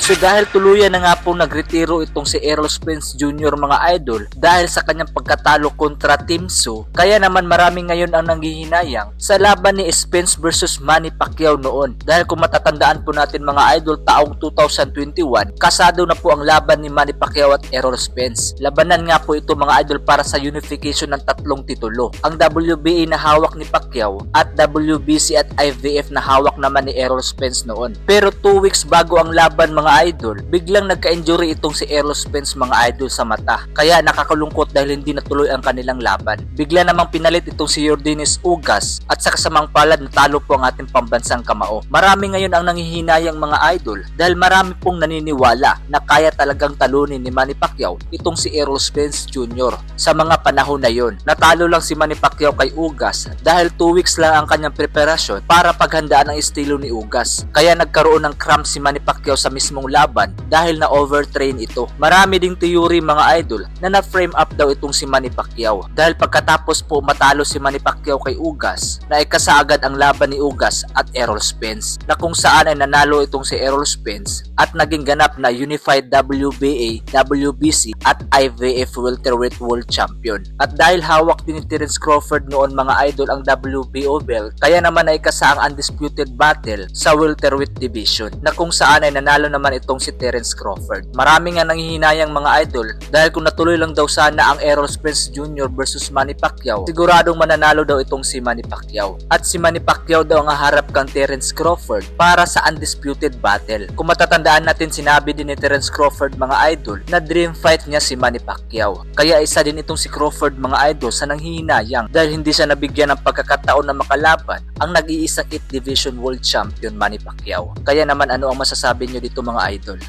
So dahil tuluyan na nga po nagretiro itong si Errol Spence Jr. mga idol dahil sa kanyang pagkatalo kontra Tim Tszyu, kaya naman marami ngayon ang nanghihinayang sa laban ni Spence versus Manny Pacquiao noon. Dahil kung matatandaan po natin mga idol, taong 2021, kasado na po ang laban ni Manny Pacquiao at Errol Spence. Labanan nga po ito mga idol para sa unification ng tatlong titulo. Ang WBA na hawak ni Pacquiao at WBC at IVF na hawak naman ni Errol Spence noon. Pero 2 weeks bago ang laban mga idol, biglang nagka-injury itong si Errol Spence mga idol sa mata. Kaya nakakalungkot dahil hindi natuloy ang kanilang laban. Bigla namang pinalit itong si Yordenis Ugas at sa kasamang palad natalo po ang ating pambansang kamao. Marami ngayon ang nanghihinayang mga idol dahil marami pong naniniwala na kaya talagang talunin ni Manny Pacquiao itong si Errol Spence Jr. Sa mga panahon na yon, natalo lang si Manny Pacquiao kay Ugas dahil 2 weeks lang ang kanyang preparasyon para paghandaan ang estilo ni Ugas. Kaya nagkaroon ng cramp si Manny Pacquiao sa mismong laban dahil na overtrain ito. Marami ding theory mga idol na na-frame up daw itong si Manny Pacquiao dahil pagkatapos po matalo si Manny Pacquiao kay Ugas, naikasa agad ang laban ni Ugas at Errol Spence na kung saan ay nanalo itong si Errol Spence at naging ganap na Unified WBA, WBC at IVF Welterweight World Champion. At dahil hawak din ni Terence Crawford noon mga idol ang WBO belt, kaya naman naikasa ang undisputed battle sa welterweight division na kung saan ay nanalo naman itong si Terence Crawford. Marami nga nanghihinayang mga idol dahil kung natuloy lang daw sana ang Errol Spence Jr. versus Manny Pacquiao, siguradong mananalo daw itong si Manny Pacquiao. At si Manny Pacquiao daw ang haharap kang Terence Crawford para sa undisputed battle. Kung matatandaan natin, sinabi din ni Terence Crawford mga idol na dream fight niya si Manny Pacquiao. Kaya isa din itong si Crawford mga idol sa nanghihinayang dahil hindi siya nabigyan ng pagkakataon na makalaban ang nag-iisang 8 Division World Champion Manny Pacquiao. Kaya naman ano ang masasabi nyo dito mga idol?